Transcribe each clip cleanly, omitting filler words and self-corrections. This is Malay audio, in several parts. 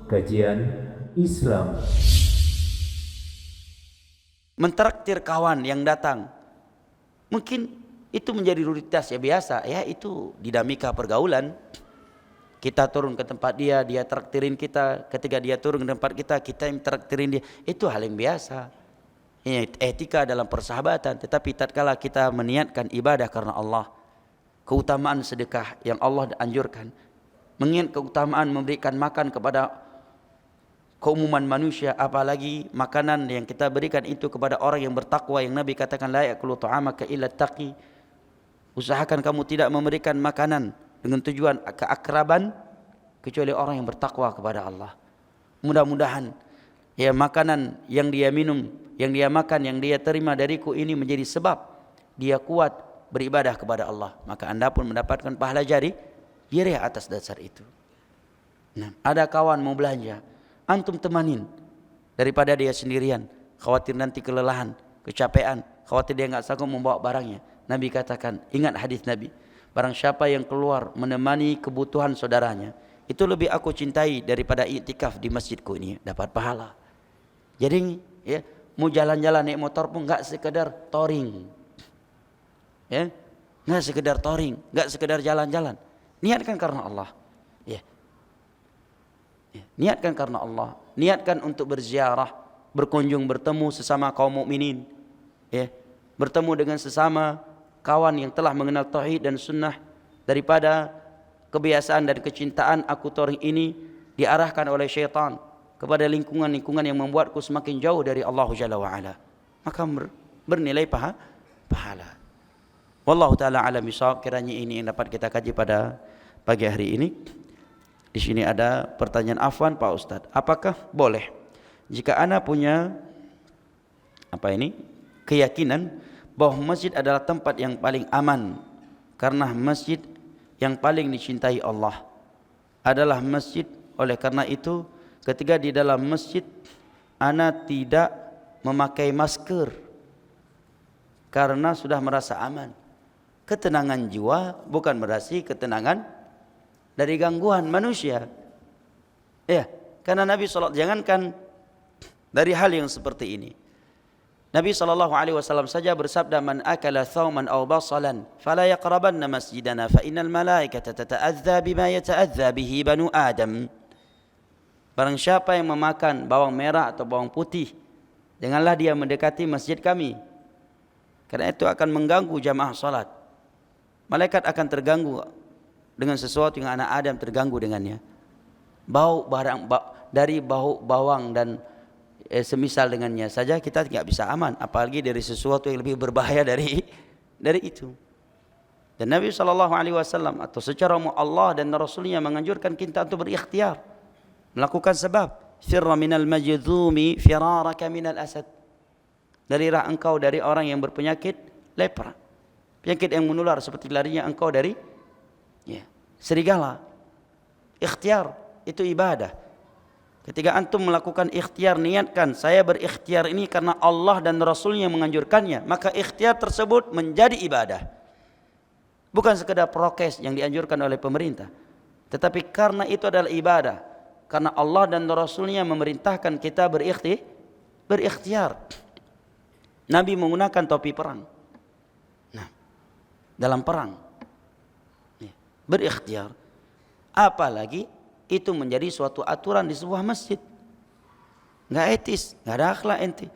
Kajian Islam. Mentraktir kawan yang datang, mungkin itu menjadi rutinitas ya, biasa ya, itu dinamika pergaulan. Kita turun ke tempat dia, dia traktirin kita. Ketika dia turun ke tempat kita, kita yang traktirin dia. Itu hal yang biasa. Ini etika dalam persahabatan. Tetapi tatkala kita meniatkan ibadah karena Allah, keutamaan sedekah yang Allah anjurkan, mengingat keutamaan memberikan makan kepada keumuman manusia, apalagi makanan yang kita berikan itu kepada orang yang bertakwa, yang Nabi katakan la ya'kulu ta'amaka illa taqi. Usahakan kamu tidak memberikan makanan dengan tujuan keakraban kecuali orang yang bertakwa kepada Allah. Mudah-mudahan ya makanan yang dia minum, yang dia makan, yang dia terima dariku ini menjadi sebab dia kuat beribadah kepada Allah. Maka anda pun mendapatkan pahala jarih atas dasar itu. Nah, ada kawan mau belanja, antum temanin daripada dia sendirian, khawatir nanti kelelahan, kecapean, khawatir dia enggak sanggup membawa barangnya. Nabi katakan, ingat hadis Nabi, barang siapa yang keluar menemani kebutuhan saudaranya, itu lebih aku cintai daripada iktikaf di masjidku ini, dapat pahala. Jadi ya, mau jalan-jalan naik motor pun enggak sekedar touring. Ya, enggak sekedar touring, enggak sekedar jalan-jalan. Niatkan karena Allah. Ya. Niatkan karena Allah, niatkan untuk berziarah, berkunjung, bertemu sesama kaum mukminin, ya, bertemu dengan sesama kawan yang telah mengenal tauhid dan sunnah. Daripada kebiasaan dan kecintaan aku touring ini diarahkan oleh syaitan kepada lingkungan-lingkungan yang membuatku semakin jauh dari Allah Jalla wa Ala, maka bernilai pahala. Wallahu taala alam bisawab. Kiranya ini yang dapat kita kaji pada pagi hari ini. Di sini ada pertanyaan, afwan Pak Ustadz, apakah boleh jika ana punya keyakinan bahwa masjid adalah tempat yang paling aman, karena masjid yang paling dicintai Allah adalah masjid, oleh karena itu ketika di dalam masjid ana tidak memakai masker karena sudah merasa aman. Ketenangan jiwa bukan berarti ketenangan dari gangguan manusia. Ya, karena Nabi SAW, jangankan dari hal yang seperti ini, Nabi SAW saja bersabda, man akala thawman aw basalan fala yaqrabanna masjidana fa innal malaikata tata'adza bima yata'adza bihi banu Adam. Barang siapa yang memakan bawang merah atau bawang putih, janganlah dia mendekati masjid kami, karena itu akan mengganggu jamaah salat. Malaikat akan terganggu dengan sesuatu yang anak Adam terganggu dengannya. Dari bau bawang dan semisal dengannya saja kita tidak bisa aman, apalagi dari sesuatu yang lebih berbahaya dari itu. Dan Nabi SAW atau secara umum Allah dan Rasulnya menganjurkan kita untuk berikhtiar, melakukan sebab. Firra minal majdhumi firaraka minal asad. Larilah engkau dari orang yang berpenyakit lepra, penyakit yang menular seperti larinya engkau dari serigala. Ikhtiar itu ibadah. Ketika antum melakukan ikhtiar, niatkan saya berikhtiar ini karena Allah dan Rasulnya menganjurkannya, maka ikhtiar tersebut menjadi ibadah. Bukan sekedar prokes yang dianjurkan oleh pemerintah, tetapi karena itu adalah ibadah, karena Allah dan Rasulnya memerintahkan kita berikhtiar. Nabi menggunakan topi perang. Nah, dalam perang berikhtiar, apalagi itu menjadi suatu aturan di sebuah masjid. Enggak etis, enggak ada akhlak ente.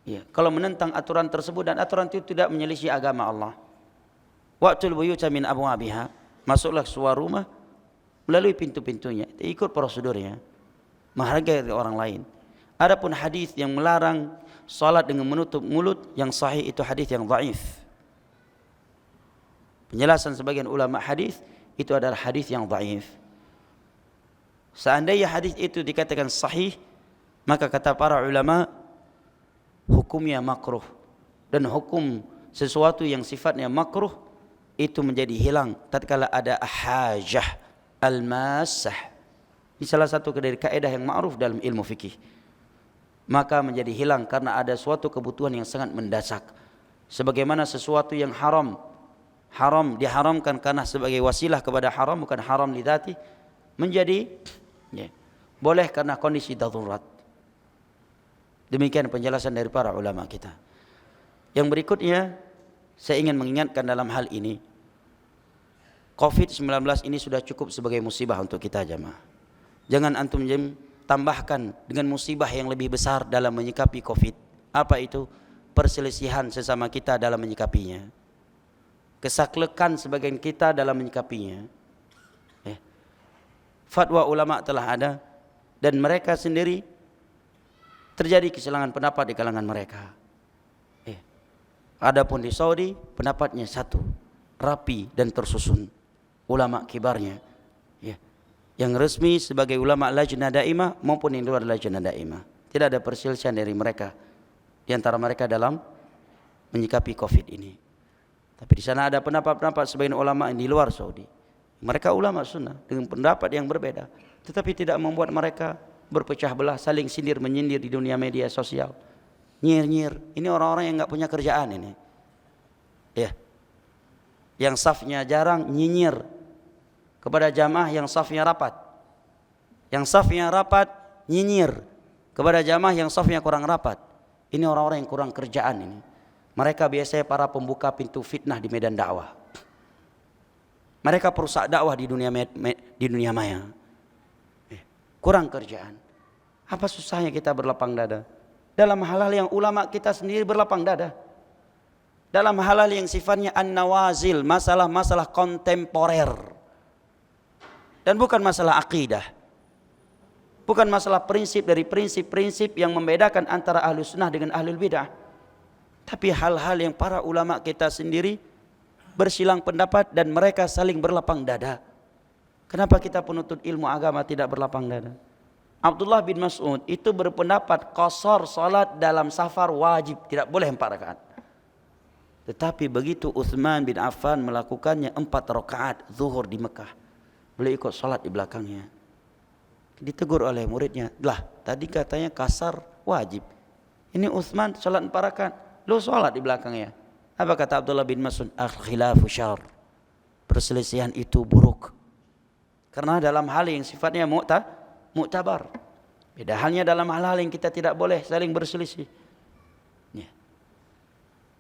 Ya, kalau menentang aturan tersebut dan aturan itu tidak menyelisih agama Allah. Wa'tul buyuta min abwabiha, masuklah sebuah rumah melalui pintu-pintunya, ikut prosedurnya, menghargai orang lain. Adapun hadis yang melarang salat dengan menutup mulut, yang sahih itu hadis yang dhaif. Penjelasan sebagian ulama hadis, itu adalah hadis yang dhaif. Seandainya hadis itu dikatakan sahih, maka kata para ulama hukumnya makruh, dan hukum sesuatu yang sifatnya makruh itu menjadi hilang tatkala ada hajah al-massah. Ini salah satu dari kaidah yang ma'ruf dalam ilmu fikih. Maka menjadi hilang karena ada suatu kebutuhan yang sangat mendesak. Sebagaimana sesuatu yang haram diharamkan karena sebagai wasilah kepada haram, bukan haram lidzati, menjadi boleh karena kondisi darurat. Demikian penjelasan dari para ulama kita. Yang berikutnya, saya ingin mengingatkan dalam hal ini, COVID-19 ini sudah cukup sebagai musibah untuk kita jamaah. Jangan antum tambahkan dengan musibah yang lebih besar dalam menyikapi COVID. Apa itu? Perselisihan sesama kita dalam menyikapinya. Kesaklekan sebagian kita dalam menyikapinya. Fatwa ulama telah ada dan mereka sendiri terjadi kesilangan pendapat di kalangan mereka. Adapun di Saudi pendapatnya satu, rapi dan tersusun. Ulama kibarnya, yang resmi sebagai ulama Lajnah Daimah maupun yang luar Lajnah Daimah, tidak ada perselisihan dari mereka di antara mereka dalam menyikapi COVID ini. Tapi di sana ada pendapat-pendapat sebagian ulama di luar Saudi. Mereka ulama sunnah dengan pendapat yang berbeda, tetapi tidak membuat mereka berpecah belah, saling sindir menyindir di dunia media sosial. Nyir-nyir, ini orang-orang yang nggak punya kerjaan ini. Yang safnya jarang nyinyir kepada jamaah yang safnya rapat. Yang safnya rapat nyinyir kepada jamaah yang safnya kurang rapat. Ini orang-orang yang kurang kerjaan ini. Mereka biasanya para pembuka pintu fitnah di medan dakwah. Mereka perusak dakwah di dunia maya. Kurang kerjaan. Apa susahnya kita berlapang dada dalam hal-hal yang ulama kita sendiri berlapang dada? Dalam hal-hal yang sifatnya an-nawazil, masalah-masalah kontemporer. Dan bukan masalah akidah. Bukan masalah prinsip dari prinsip-prinsip yang membedakan antara ahlu sunnah dengan ahlul bidah. Tapi hal-hal yang para ulama kita sendiri bersilang pendapat dan mereka saling berlapang dada. Kenapa kita penuntut ilmu agama tidak berlapang dada? Abdullah bin Mas'ud itu berpendapat qasar salat dalam safar wajib, tidak boleh 4 rakaat. Tetapi begitu Utsman bin Affan melakukannya 4 rakaat zuhur di Mekah, beliau ikut salat di belakangnya. Ditegur oleh muridnya, lah tadi katanya kasar wajib, ini Utsman salat 4 rakaat, lu salat di belakangnya. Apa kata Abdullah bin Mas'ud? Al-khilafu syar. Perselisihan itu buruk. Karena dalam hal yang sifatnya muktabar. Beda halnya dalam hal-hal yang kita tidak boleh saling berselisih.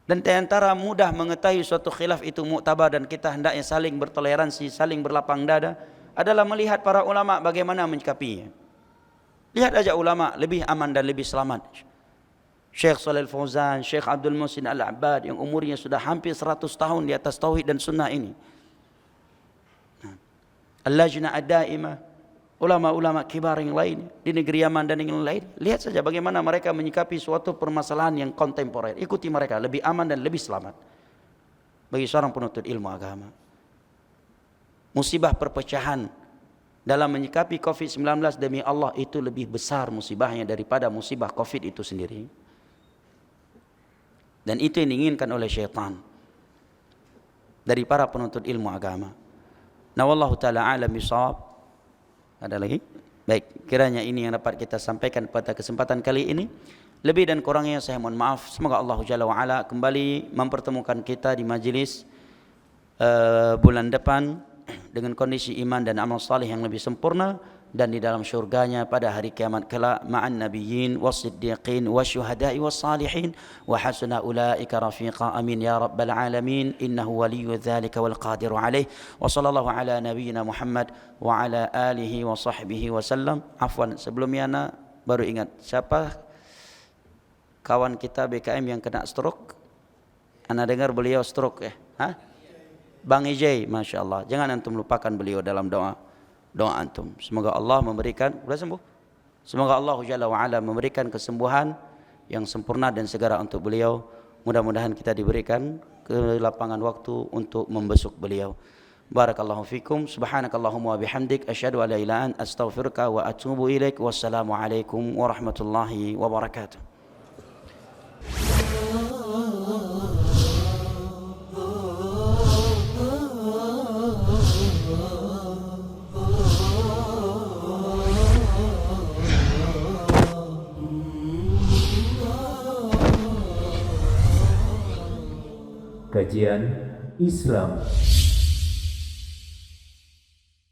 Dan di antara mudah mengetahui suatu khilaf itu muktabar dan kita hendaknya saling bertoleransi, saling berlapang dada adalah melihat para ulama bagaimana menyikapinya. Lihat aja ulama lebih aman dan lebih selamat. Syekh Shalih Al-Fauzan, Syekh Abdul Muhsin Al-Abbad yang umurnya sudah hampir 100 tahun di atas tauhid dan sunnah ini. Al-Lajnah Ad-Daimah, ulama-ulama kibar yang lain di negeri Yaman dan yang lain. Lihat saja bagaimana mereka menyikapi suatu permasalahan yang kontemporer. Ikuti mereka, lebih aman dan lebih selamat bagi seorang penuntut ilmu agama. Musibah perpecahan dalam menyikapi COVID-19 demi Allah itu lebih besar musibahnya daripada musibah COVID itu sendiri. Dan itu yang diinginkan oleh syaitan dari para penuntut ilmu agama. Nah, wallahu ta'ala a'lam bishawab. Ada lagi? Baik, kiranya ini yang dapat kita sampaikan pada kesempatan kali ini. Lebih dan kurangnya saya mohon maaf. Semoga Allah Jalla wa'ala kembali mempertemukan kita di majlis bulan depan dengan kondisi iman dan amal salih yang lebih sempurna, dan di dalam syurganya pada hari kiamat kelak ma'an nabiyyin was-siddiqin wasyuhada'i was-salihin wa hasuna ulaika rafiqa. Amin ya rabbal alamin. Innahu waliyyu dzalika wal qadiru alaih. Wa sallallahu ala nabiyyina Muhammad wa ala alihi wa sahbihi wasallam. Afwan, sebelumnya ana baru ingat siapa kawan kita BKM yang kena stroke. Ana dengar beliau stroke ya. Bang Ijay, Masya Allah. Jangan antum lupakan beliau dalam doa antum. Semoga Allah memberikan, sudah sembuh. Semoga Allah Jalla wa'ala memberikan kesembuhan yang sempurna dan segera untuk beliau. Mudah-mudahan kita diberikan kelapangan waktu untuk membesuk beliau. Barakallahu fikum. Subhanakallahumma wa bihamdik. Asyhadu an la ilaha illa anta astaghfiruka wa atubu ilaik. Wassalamu alaikum warahmatullahi wabarakatuh. Kajian Islam.